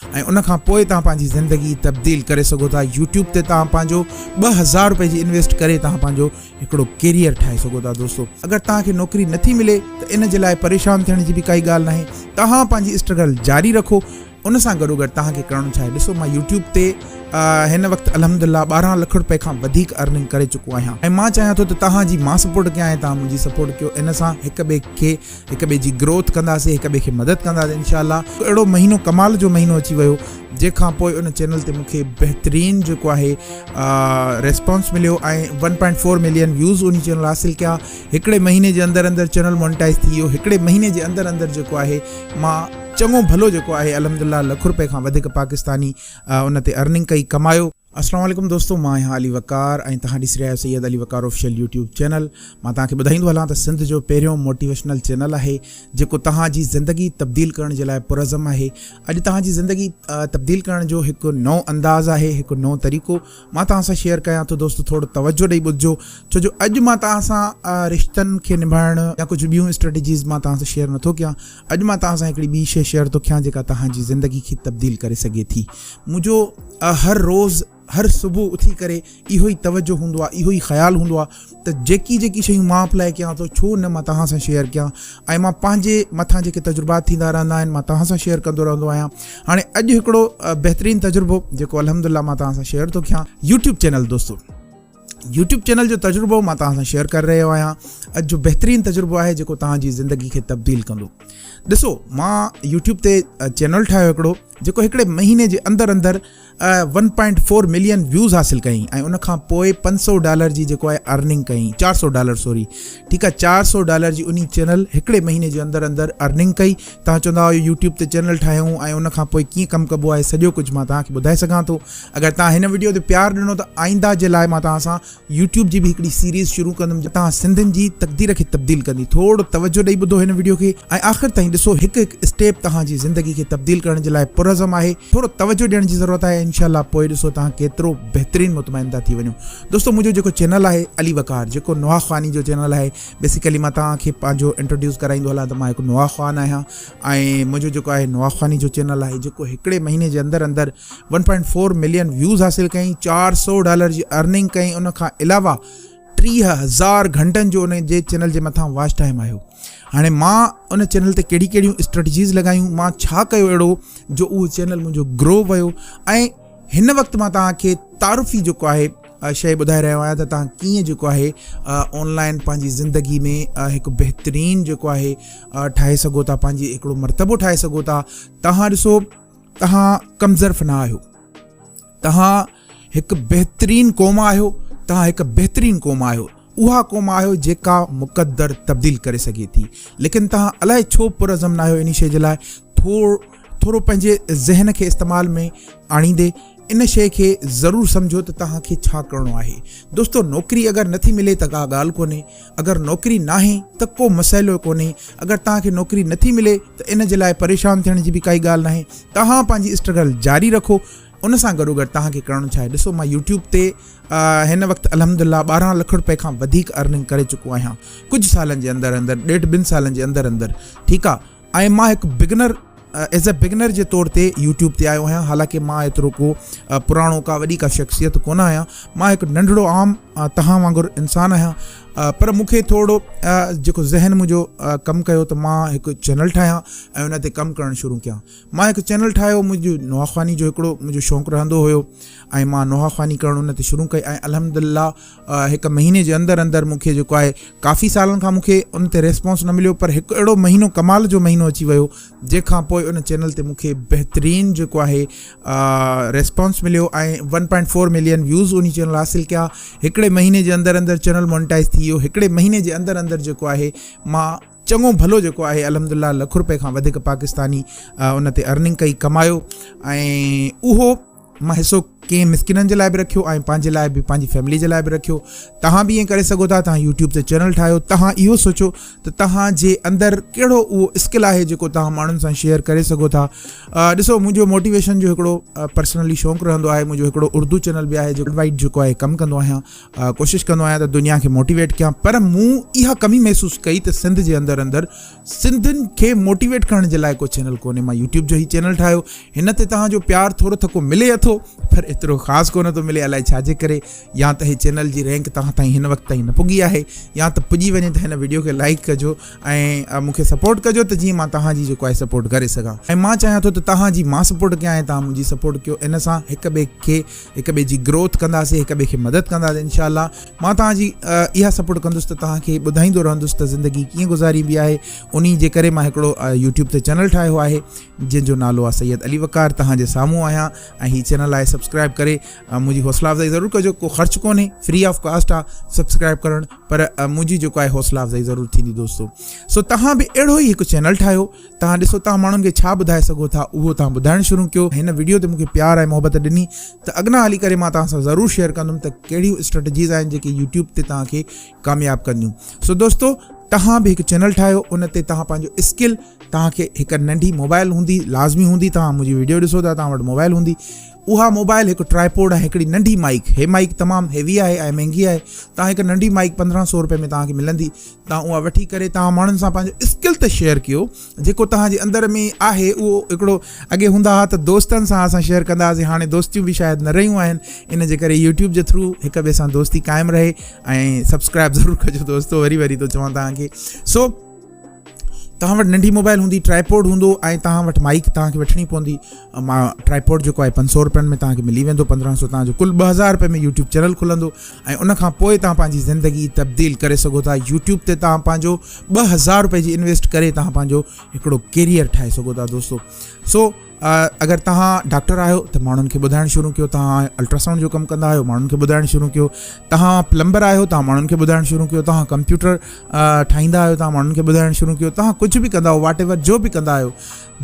ऐं उन खां पोइ तव्हां पंहिंजी ज़िंदगी तब्दील करे सघो था। यूट्यूब ते तव्हां पंहिंजो 2000 रुपए जी इन्वेस्ट करे तव्हां पंहिंजो हिकिड़ो कैरियर ठाहे सघो था। दोस्तों, अगरि तव्हांखे नौकिरी नथी मिले त इन जे लाइ परेशान थियण जी बि काई ॻाल्हि नाहे। तव्हां पंहिंजी स्ट्रगल जारी रखो। उन सां गॾोगॾु तव्हांखे करणो छा आहे, ॾिसो मां यूट्यूब ते हिन वक़्तु अलहमदिल्ला 12 लख रुपए खां वधीक अर्निंग करे चुको आहियां ऐं मां चाहियां थो त तव्हांजी मां सपोर्ट कयां ऐं तव्हां मुंहिंजी सपोर्ट कयो। इन सां हिक ॿिए जी ग्रोथ कंदासीं, हिक ॿिए खे मदद कंदासीं इंशाअल्लाह। अहिड़ो महीनो कमाल जो महीनो अची वियो जंहिंखां पोइ उन चैनल ते मूंखे बहितरीन जेको आहे रिस्पॉन्स मिलियो ऐं 1.4 मिलियन व्यूज़ उन चैनल हासिल कया। हिकिड़े महीने जे अंदरि अंदरि चैनल मोनेटाइज़ थी वियो। हिकिड़े महीने जे अंदरि अंदरि जेको आहे मां चङो भलो जेको आहे अलहमदिल्ला लख रुपए खां वधीक पाकिस्तानी उन ते अर्निंग कई, कमायो। अस्सलाम वालेकुम दोस्तों, मां आहियां अली वकार ऐं तव्हां ॾिसी रहिया आहियो सैयद अली वकार ऑफिशियल यूट्यूब चैनल। मां तव्हांखे ॿुधाईंदो हलां त सिंध जो पहिरियों मोटिवेशनल चैनल आहे जेको तव्हांजी ज़िंदगी तब्दील करण जे लाइ पुरज़म आहे। अॼु तव्हांजी ज़िंदगी तब्दील करण जो हिकु नओं अंदाज़ आहे, हिकु नओं तरीक़ो मां तव्हां सां शेयर कयां थो। दोस्तों, थोरो तवजो ॾेई ॿुधजो, छो जो अॼु मां तव्हां सां रिश्तनि खे निभाइण या कुझु ॿियूं स्ट्रेटजीज़ मां तव्हां सां शेयर नथो कयां। अॼु मां तव्हां सां हिकिड़ी ॿी शइ शेयर थो कयां जेका तव्हांजी ज़िंदगी खे तब्दील करे सघे थी। मुंहिंजो हर रोज़ हर सुबुह उथी करे इहो ई तवजो हूंदो आहे, इहो ई ख़्यालु हूंदो आहे त जेकी शयूं मां अप्लाई कयां थो छो न मां तव्हां सां शेयर कयां ऐं मां पंहिंजे मथां जेके तजुर्बात थींदा रहंदा आहिनि मां तव्हां सां शेयर कंदो रहंदो आहियां। हाणे अॼु हिकिड़ो बहितरीनु तजुर्बो जेको अल्हम्दुलिल्लाह मां तव्हां सां शेयर थो कयां। यूट्यूब चैनल, दोस्तों यूट्यूब चैनल जो तजुर्बो मां तव्हां सां शेयर करे रहियो आहियां। अॼु जो बहितरीनु तजुर्बो आहे जेको तव्हांजी ज़िंदगी खे तब्दील कंदो। ॾिसो, मां यूट्यूब ते चैनल ठाहियो हिकिड़ो जेको हिकिड़े महीने जे अंदरि अंदरि 1.4 मिलियन व्यूज़ हासिल कई ऐं उन खां पोइ $500 जी जेको आहे अर्निंग कई, $400 सॉरी, ठीकु आहे, $400 जी उन चैनल हिकिड़े महीने जे अंदरि अंदरि अर्निंग कई। तव्हां चवंदा हुयो यूट्यूब ते चैनल ठाहियूं ऐं उन खां पोइ कीअं कमु कबो आहे, सॼो कुझु मां तव्हांखे ॿुधाए सघां थो। अगरि तव्हां हिन वीडियो ते प्यार ॾिनो त आईंदा जे लाइ मां तव्हां सां यूट्यूब जी बि हिकिड़ी सीरीज़ शुरू कंदुमि तव्हां सिंधियुनि जी तक़दीर खे तब्दील कंदी। थोरो तवजो ॾेई ॿुधो हिन वीडियो खे ऐं आख़िर ताईं ॾिसो, हिकु हिकु स्टेप तव्हांजी ज़िंदगी खे तब्दील करण जे लाइ पुरज़म आहे। थोरो तवजो ॾियण जी ज़रूरत आहे, इंशाअल्लाह पोइ ॾिसो तव्हां केतिरो बहितरीनु मुतमइन था थी वञो। दोस्तों, मुंहिंजो जेको चैनल आहे अली वकार, जेको नवाह ख़ानी जो चैनल आहे, बेसिकली मां तव्हांखे पंहिंजो इंट्रोड्यूस कराईंदो हलां त मां हिकु नवाह ख़ान आहियां ऐं मुंहिंजो जेको आहे नवाह ख़ानी जो चैनल आहे जेको हिकिड़े महीने जे अंदरि अंदरि 1.4 मिलियन व्यूज़ हासिल कई, $400 जी अर्निंग कई, उन खां अलावा 30,000 घंटनि जो उन जे चैनल जे मथां वॉच टाइम आयो। हाणे मां उन चैनल ते कहिड़ियूं स्ट्रेटजीज़ लॻायूं, मां छा कयो अहिड़ो जो उहो चैनल मुंहिंजो ग्रो वियो ऐं हिन वक़्तु मां तव्हांखे तारुफ़ी जेको आहे शइ ॿुधाए रहियो आहियां त तव्हां कीअं जेको आहे ऑनलाइन पंहिंजी ज़िंदगी में हिकु बहितरीनु जेको आहे ठाहे सघो था, पंहिंजी हिकिड़ो मर्तबो ठाहे सघो था। तव्हां ॾिसो, तव्हां कमज़र्फ़ न आहियो, तव्हां हिकु बहितरीनु क़ौम आहियो, तव्हां हिकु बहितरीनु क़ौम आहियो, उहा क़ौम आहियो जेका मुक़द्दर तब्दील करे सघे थी। लेकिन तव्हां अलाए छो पुरज़म न आहियो इन शइ जे लाइ। थोरो पंहिंजे ज़हन खे इस्तेमाल में आणींदे इन शइ खे ज़रूरु सम्झो त तव्हांखे छा करिणो आहे। दोस्तों, नौकिरी अगरि नथी मिले त का ॻाल्हि कोन्हे, अगरि नौकिरी नाहे त को मसइलो कोन्हे। अगरि तव्हांखे नौकिरी नथी मिले त इन जे लाइ परेशान थियण जी बि काई ॻाल्हि नाहे। तव्हां पंहिंजी स्ट्रगल जारी रखो। उन सां गॾोगॾु तव्हांखे करणो छा आहे, ॾिसो मां यूट्यूब ते हिन वक़्तु अलहमदिल्ला 12 लख रुपए खां वधीक अर्निंग करे चुको आहियां कुझु सालनि जे अंदरि अंदरि, 1.5-2 सालनि जे अंदरि अंदरि, ठीकु आहे। ऐं मां हिकु बिगिनर एज़ अ बिगिनर जे तौर ते यूट्यूब ते आयो आहियां। हालांकि मां एतिरो को पुराणो का वॾी का शख़्सियत कोन आहियां, मां हिकु नंढड़ो आम तव्हां वांगुरु इंसानु आहियां। पर मूंखे थोरो जेको ज़हन मुंहिंजो कमु कयो त मां हिकु चैनल ठाहियां ऐं उन ते कमु करणु शुरू कयां। मां हिकु चैनल ठाहियो, मुंहिंजो नवाह ख़ानी जो हिकिड़ो मुंहिंजो शौक़ु रहंदो हुयो ऐं मां नवाह ख़ानी करणु उन ते शुरू कई ऐं अल्हम्दुलिल्लाह हिकु महीने जे अंदरि अंदरि मूंखे जेको आहे काफ़ी सालनि खां मूंखे उन ते रिस्पॉन्स न मिलियो, पर हिकु अहिड़ो महीनो कमाल जो महीनो अची वियो जंहिंखां पोइ उन चैनल ते मूंखे बहितरीनु जेको आहे रिस्पॉन्स मिलियो ऐं 1.4 मिलियन व्यूज़ उन चैनल हासिल कया। हिकिड़े महीने जे अंदरि अंदरि चैनल मोनेटाइज़ थी वियो। हिकिड़े महीने जे अंदरि अंदरि जेको आहे मां चङो भलो जेको आहे अलहमदिल्ला लख रुपए खां वधीक पाकिस्तानी उन ते अर्निंग कई, कमायो ऐं उहो मां हिसो कंहिं मिसकिननि जे लाइ बि रखियो ऐं पंहिंजे लाइ बि पंहिंजी फैमिली जे लाइ बि रखियो। तव्हां बि ईअं करे सघो था। तव्हां यूट्यूब ते चैनल ठाहियो। तव्हां इहो सोचो त तव्हांजे अंदरि कहिड़ो उहो स्किल आहे जेको तव्हां माण्हुनि सां शेयर करे सघो था। ॾिसो, मुंहिंजो मोटिवेशन जो हिकिड़ो पर्सनली शौक़ु रहंदो आहे। मुंहिंजो हिकिड़ो उर्दू चैनल बि आहे जेको वाइट जेको आहे कमु कंदो आहियां। कोशिशि कंदो आहियां त दुनिया खे मोटिवेट कयां। पर मूं इहा कमी महसूसु कई त सिंध जे अंदरि सिंधियुनि खे मोटिवेट करण जे लाइ को चैनल कोन्हे। मां यूट्यूब जो ई चैनल ठाहियो। हिन ते तव्हांजो प्यार थोरो थको मिले थो, पर एतिरो ख़ासि कोन थो मिले। अलाए छाजे करे, या त ही चैनल जी रैंक तव्हां ताईं हिन वक़्त ताईं न पुगी आहे, या त पुॼी वञे त हिन वीडियो खे लाइक कजो ऐं मूंखे सपोर्ट कजो त जीअं मां तव्हांजी जेको आहे सपोर्ट करे सघां। ऐं मां चाहियां थो त तव्हांजी मां सपोर्ट कयां ऐं तव्हां मुंहिंजी सपोर्ट कयो। इन सां हिक ॿिए जी ग्रोथ कंदासीं, हिक ॿिए खे मदद कंदासीं इंशाअल्लाह। मां तव्हांजी इहा सपोर्ट कंदुसि त तव्हांखे ॿुधाईंदो रहंदुसि त ज़िंदगी कीअं गुज़ारीबी आहे। उन जे करे मां हिकिड़ो यूट्यूब ते चैनल ठाहियो आहे जंहिंजो नालो आहे सैयद अली वकार। तव्हांजे साम्हूं आहियां ऐं हीउ चैनल आहे। सब्सक्राइब करे मुंहिंजी हौसला अफ़ज़ाई ज़रूरु कजो। को ख़र्चु कोन्हे, फ्री ऑफ कास्ट आहे सब्सक्राइब करणु, पर मुंहिंजी जेको आहे हौसला अफ़ज़ाई ज़रूरु थींदी दोस्तो। सो तव्हां बि अहिड़ो ई हिकु चैनल ठाहियो। तव्हां ॾिसो, तव्हां माण्हुनि खे छा ॿुधाए सघो था उहो तव्हां ॿुधाइणु शुरू कयो। हिन वीडियो ते मूंखे प्यार ऐं मोहबत ॾिनी त अॻियां हली करे मां तव्हां सां ज़रूरु शेयर कंदुमि त कहिड़ियूं स्ट्रेटजीज़ आहिनि जेके यूट्यूब ते तव्हांखे कामयाबु कंदियूं। सो दोस्तो, तव्हां बि हिकु चैनल ठाहियो। उन ते तव्हां पंहिंजो स्किल, तव्हांखे हिकु नंढी मोबाइल हूंदी, लाज़मी हूंदी। तव्हां मुंहिंजी वीडियो ॾिसो था, तव्हां वटि मोबाइल हूंदी। उहा मोबाइल हिकु ट्राइपोड आहे, हिकिड़ी नंढी माइक। हे माइक तमामु हेवी आहे ऐं महांगी आहे। तव्हां हिकु नंढी माइक 1500 रुपए में तव्हांखे मिलंदी। तव्हां उहा वठी करे तव्हां माण्हुनि सां पंहिंजो स्किल त शेयर कयो। जेको तव्हांजे अंदर में आहे उहो हिकिड़ो अॻे हूंदा हुआ त दोस्तनि सां असां शेयर कंदा हुआसीं, हाणे दोस्तियूं बि शायदि न रहियूं आहिनि। इन जे करे यूट्यूब जे थ्रू हिक ॿिए सां दोस्ती क़ाइमु रहे ऐं सब्सक्राइब ज़रूरु कजो दोस्तो। वरी थो चवां तव्हांखे। सो तव्हां वटि नंढी मोबाइल हूंदी, ट्राइपोड हूंदो ऐं तव्हां वटि माइक तव्हांखे वठणी पवंदी। मां ट्राइपोड जेको आहे 500 रुपयनि में तव्हांखे मिली वेंदो। 1500 तव्हांजो कुल 2000 रुपए में यूट्यूब चैनल खुलंदो ऐं उनखां पोइ तव्हां पंहिंजी ज़िंदगी तब्दील करे सघो था। यूट्यूब ते तव्हां पंहिंजो 2000 रुपए जी इन्वेस्ट करे तव्हां पंहिंजो हिकिड़ो कैरियर ठाहे सघो था दोस्तो। सो अगरि तव्हां डॉक्टर आहियो त माण्हुनि खे ॿुधाइणु शुरू कयो। तव्हां अल्ट्रासाउंड जो कमु कंदा आहियो, माण्हुनि खे ॿुधाइणु शुरू कयो। तव्हां प्लम्बर आहियो, तव्हां माण्हुनि खे ॿुधाइणु शुरू कयो। तव्हां कंप्यूटर ठाहींदा आहियो, तव्हां माण्हुनि खे ॿुधाइणु शुरू कयो। तव्हां कुझु बि कंदा आहियो, वाट एवर जो बि कंदा आहियो,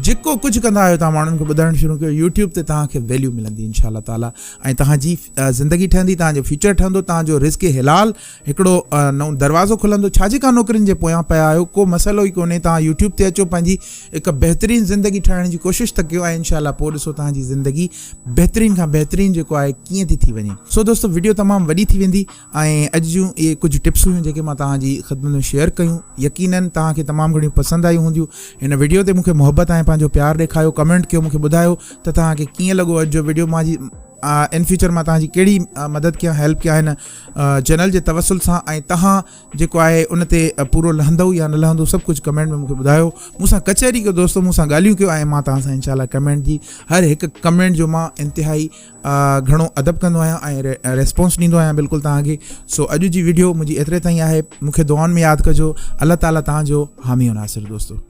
जेको कुझु कंदा आहियो, तव्हां माण्हुनि खे ॿुधाइणु शुरू कयो। यूट्यूब ते तव्हांखे वैल्यू मिलंदी इंशाअल्लाह ताला ऐं तव्हांजी ज़िंदगी ठहंदी, तव्हांजो फ्यूचर ठहंदो, तव्हांजो रिज़्क़ हिलाल हिकिड़ो नओं दरवाज़ो खुलंदो। छाजे का नौकरियुनि जे पोयां पिया आहियो, को मसइलो ई कोन्हे। तव्हां यूट्यूब ते अचो, पंहिंजी हिकु बहितरीनु ज़िंदगी ठाहिण जी कोशिशि त कयो ऐं इंशाअल्लाह पोइ ॾिसो तव्हांजी ज़िंदगी बहितरीन खां बहितरीन जेको आहे कीअं थी वञे। सो दोस्तो, वीडियो तमामु वॾी थी वेंदी ऐं अॼु जूं इहे कुझु टिप्स हुयूं जेके मां तव्हांजी ख़िदमत में शेयर कयूं। यकीनन तव्हांखे तमामु घणियूं पसंदि आयूं हूंदियूं। हिन वीडियो ते मूंखे मोहबत ऐं पंहिंजो प्यार ॾेखारियो, कमेंट कयो, मूंखे ॿुधायो त तव्हांखे कीअं लॻो अॼु जो वीडियो। मुंहिंजी इन फ्यूचर मां तव्हांजी कहिड़ी मदद कयां, हेल्प कयां हिन चैनल जे तवसुल सां ऐं तव्हां जेको आहे उन ते पूरो लहंदो या न लहंदो सभु कुझु कमेंट में मूंखे ॿुधायो। मूंसां कचहरी कयो दोस्तो, मूंसां ॻाल्हियूं कयो ऐं मां तव्हां सां इंशाअल्लाह कमेंट जी हर हिकु कमेंट जो मां इंतिहाई घणो अदब कंदो आहियां ऐं रेस्पॉन्स ॾींदो आहियां बिल्कुलु तव्हांखे। सो अॼु जी वीडियो मुंहिंजी एतिरे ताईं आहे। मूंखे दुआउनि में यादि कजो। अल्लाह ताला तव्हांजो हामी और नासिर दोस्तो।